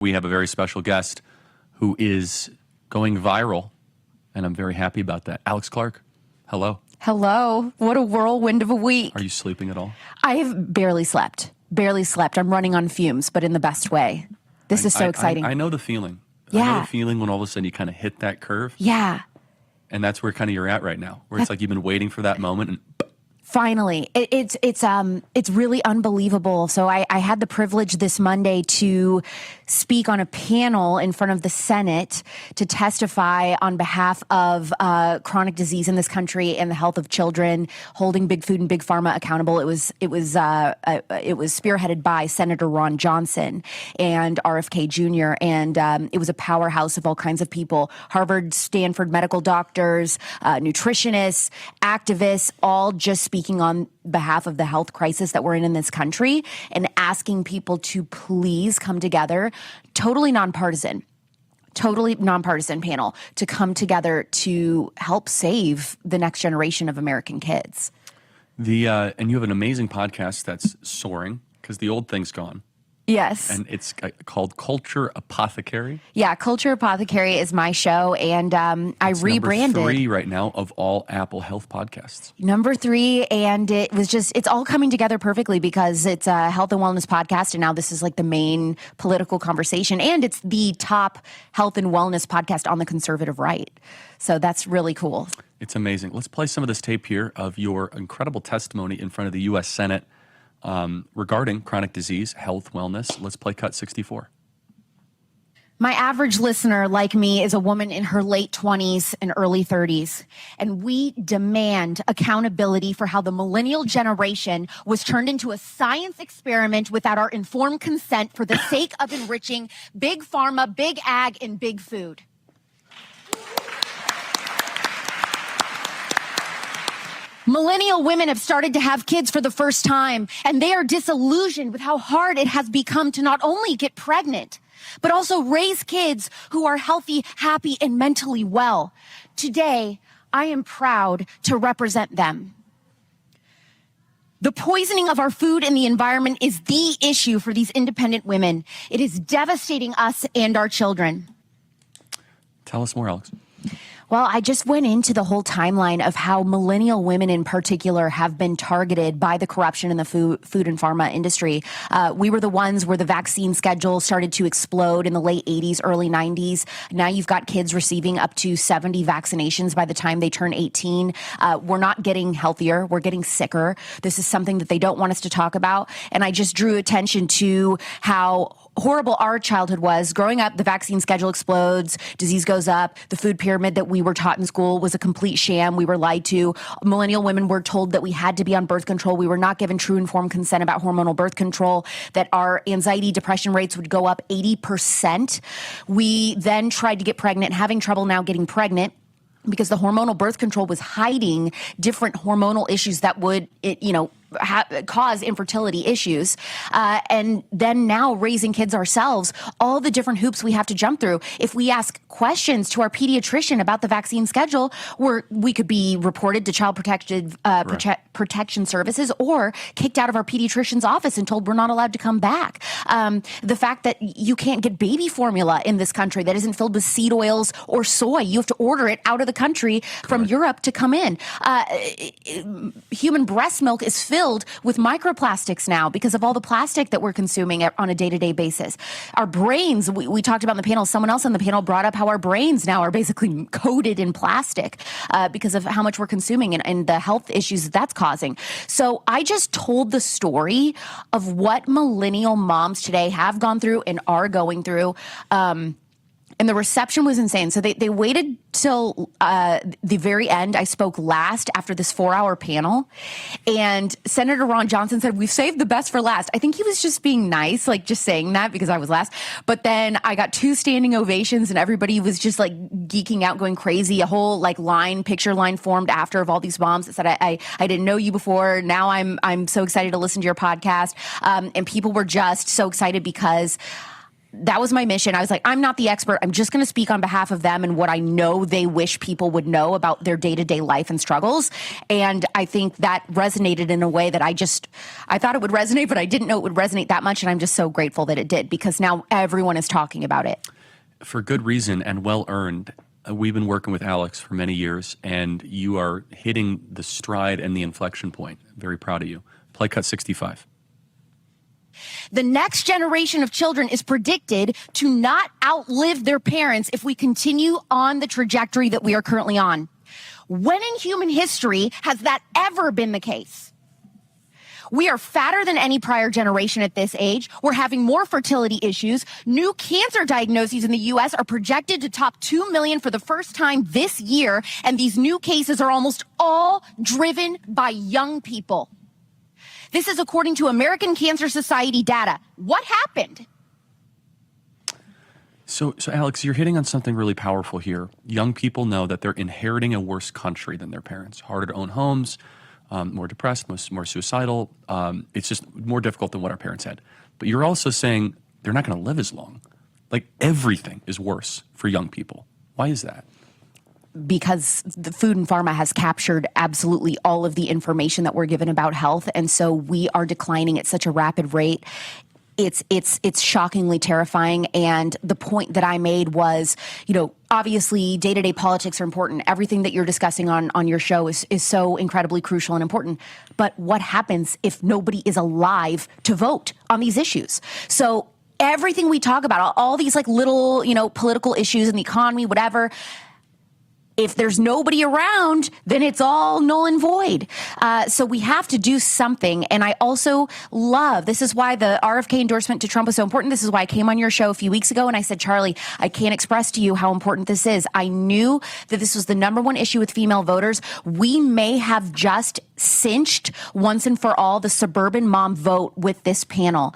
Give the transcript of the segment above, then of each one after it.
We have a very special guest who is going viral, and I'm very happy about that. Alex Clark, hello. Hello. What a whirlwind of a week. Are you sleeping at all? I have barely slept. I'm running on fumes, but in the best way. This is so exciting. I know the feeling. Yeah. I know the feeling when all of a sudden you kind of hit that curve. Yeah. And that's where kind of you're at right now, where it's like you've been waiting for that moment and finally, it's really unbelievable. So I had the privilege this Monday to speak on a panel in front of the Senate to testify on behalf of chronic disease in this country and the health of children, holding big food and big pharma accountable. It was spearheaded by Senator Ron Johnson and RFK Jr. And it was a powerhouse of all kinds of people: Harvard, Stanford medical doctors, nutritionists, activists, all just speaking on behalf of the health crisis that we're in this country and asking people to please come together. Totally nonpartisan panel to come together to help save the next generation of American kids. and you have an amazing podcast that's soaring because the old thing's gone. Yes. And it's called Culture Apothecary. Yeah, Culture Apothecary is my show, and I rebranded. Number 3 right now of all Apple Health podcasts. Number 3, and it's all coming together perfectly because it's a health and wellness podcast, and now this is like the main political conversation, and it's the top health and wellness podcast on the conservative right. So that's really cool. It's amazing. Let's play some of this tape here of your incredible testimony in front of the U.S. Senate. Regarding chronic disease, health, wellness. Let's play cut 64. My average listener, like me, is a woman in her late 20s and early 30s, and we demand accountability for how the millennial generation was turned into a science experiment without our informed consent for the sake of enriching big pharma, big ag, and big food. Millennial women have started to have kids for the first time, and they are disillusioned with how hard it has become to not only get pregnant, but also raise kids who are healthy, happy, and mentally well. Today, I am proud to represent them. The poisoning of our food and the environment is the issue for these independent women. It is devastating us and our children. Tell us more, Alex. Well, I just went into the whole timeline of how millennial women in particular have been targeted by the corruption in the food and pharma industry. We were the ones where the vaccine schedule started to explode in the late 80s, early 90s. Now you've got kids receiving up to 70 vaccinations by the time they turn 18. We're not getting healthier. We're getting sicker. This is something that they don't want us to talk about. And I just drew attention to how horrible our childhood was. Growing up, the vaccine schedule explodes, disease goes up, the food pyramid that we were taught in school was a complete sham. We were lied to. Millennial women were told that we had to be on birth control. We were not given true informed consent about hormonal birth control, that our anxiety, depression rates would go up 80%. We then tried to get pregnant, having trouble now getting pregnant, because the hormonal birth control was hiding different hormonal issues that would, cause infertility issues. And then now raising kids ourselves, all the different hoops we have to jump through. If we ask questions to our pediatrician about the vaccine schedule, we could be reported to Child Protection Services or kicked out of our pediatrician's office and told we're not allowed to come back. The fact that you can't get baby formula in this country that isn't filled with seed oils or soy. You have to order it out of the country from Europe to come in. Human breast milk is filled with microplastics now because of all the plastic that we're consuming on a day-to-day basis. Our brains, we talked about in the panel, someone else on the panel brought up how our brains now are basically coated in plastic because of how much we're consuming and the health issues that's causing. So I just told the story of what millennial moms today have gone through and are going through. And the reception was insane. So they waited till the very end. I spoke last after this 4-hour panel. And Senator Ron Johnson said, we've saved the best for last. I think he was just being nice, like just saying that because I was last. But then I got 2 standing ovations and everybody was just like geeking out, going crazy. A whole like picture line formed after of all these moms that said, I didn't know you before. Now I'm so excited to listen to your podcast. And people were just so excited because that was my mission. I was like, I'm not the expert. I'm just going to speak on behalf of them and what I know they wish people would know about their day-to-day life and struggles. And I think that resonated in a way that I thought it would resonate, but I didn't know it would resonate that much. And I'm just so grateful that it did, because now everyone is talking about it. For good reason and well-earned. We've been working with Alex for many years, and you are hitting the stride and the inflection point. Very proud of you. Play cut 65. The next generation of children is predicted to not outlive their parents if we continue on the trajectory that we are currently on. When in human history has that ever been the case? We are fatter than any prior generation at this age. We're having more fertility issues. New cancer diagnoses in the U.S. are projected to top 2 million for the first time this year, and these new cases are almost all driven by young people. This is according to American Cancer Society data. What happened? So Alex, you're hitting on something really powerful here. Young people know that they're inheriting a worse country than their parents. Harder to own homes, more depressed, more suicidal. It's just more difficult than what our parents had. But you're also saying they're not going to live as long. Like, everything is worse for young people. Why is that? Because the food and pharma has captured absolutely all of the information that we're given about health. And so we are declining at such a rapid rate. It's shockingly terrifying. And the point that I made was, obviously day-to-day politics are important. Everything that you're discussing on your show is so incredibly crucial and important. But what happens if nobody is alive to vote on these issues? So everything we talk about, all these little, political issues in the economy, whatever, if there's nobody around, then it's all null and void. So we have to do something. And I also love, this is why the RFK endorsement to Trump was so important. This is why I came on your show a few weeks ago and I said, Charlie, I can't express to you how important this is. I knew that this was the number one issue with female voters. We may have just cinched once and for all the suburban mom vote with this panel,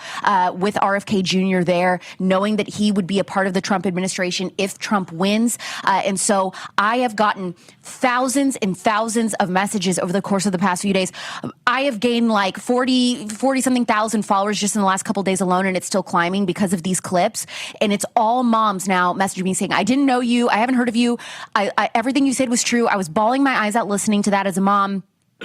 with RFK Jr. there, knowing that he would be a part of the Trump administration if Trump wins. And so I have gotten thousands and thousands of messages over the course of the past few days. I have gained 40 something thousand followers just in the last couple of days alone, and it's still climbing because of these clips. And it's all moms now messaging me saying, I didn't know you. I haven't heard of you. Everything you said was true. I was bawling my eyes out listening to that as a mom.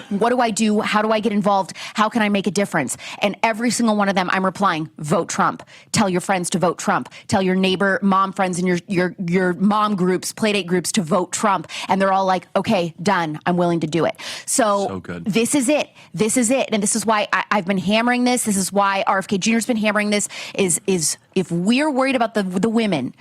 What do I do? How do I get involved? How can I make a difference? And every single one of them, I'm replying, vote Trump. Tell your friends to vote Trump. Tell your neighbor mom friends and your mom groups, playdate groups to vote Trump. And they're all like, okay, done. I'm willing to do it. So good. This is it. This is it. And this is why I've been hammering this. This is why RFK Jr. has been hammering this is if we're worried about the women,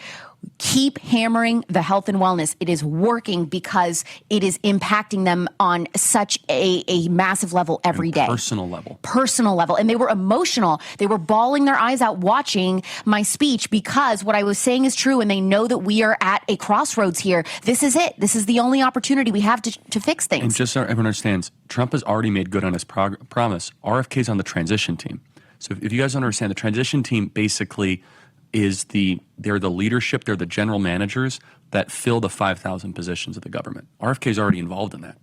keep hammering the health and wellness. It is working because it is impacting them on such a massive level every day. Personal level. And they were emotional. They were bawling their eyes out watching my speech because what I was saying is true, and they know that we are at a crossroads here. This is it. This is the only opportunity we have to fix things. And just so everyone understands, Trump has already made good on his promise. RFK's on the transition team. So if you guys don't understand, the transition team basically they're the leadership, they're the general managers that fill the 5,000 positions of the government. RFK's already involved in that.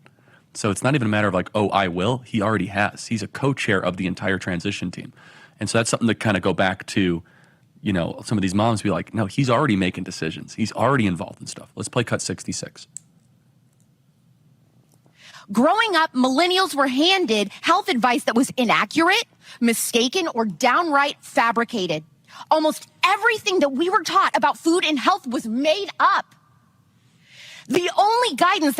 So it's not even a matter of I will. He already has. He's a co-chair of the entire transition team. And so that's something to kind of go back to, some of these moms be like, no, he's already making decisions. He's already involved in stuff. Let's play cut 66. Growing up, millennials were handed health advice that was inaccurate, mistaken, or downright fabricated. Almost everything that we were taught about food and health was made up. The only guidance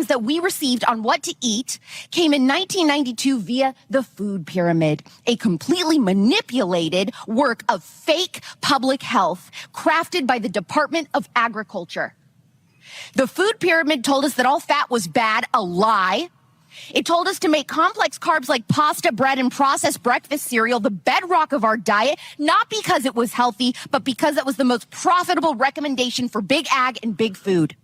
that we received on what to eat came in 1992 via the food pyramid, a completely manipulated work of fake public health crafted by the Department of Agriculture. The food pyramid told us that all fat was bad, a lie. It told us to make complex carbs like pasta, bread, and processed breakfast cereal the bedrock of our diet, not because it was healthy, but because that was the most profitable recommendation for big ag and big food.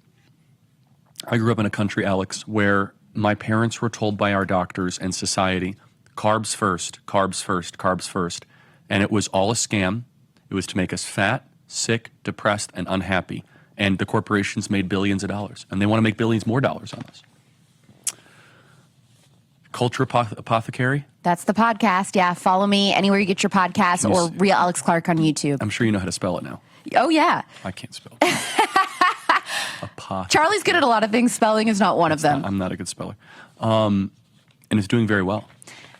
I grew up in a country, Alex, where my parents were told by our doctors and society, carbs first, carbs first, carbs first. And it was all a scam. It was to make us fat, sick, depressed, and unhappy. And the corporations made billions of dollars, and they want to make billions more dollars on us. Culture apothecary, That's the podcast. Yeah. Follow me anywhere you get your podcasts or Real Alex Clark on YouTube. I'm sure you know how to spell it now. Oh, yeah. I can't spell it. Charlie's good at a lot of things. Spelling is not one of them. I'm not a good speller. And it's doing very well.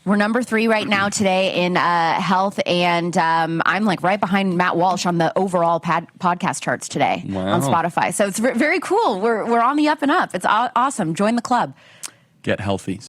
We're number 3 right now today in health, and I'm like right behind Matt Walsh on the overall podcast charts today on Spotify. So it's very cool. We're on the up and up. It's awesome. Join the club. Get healthy.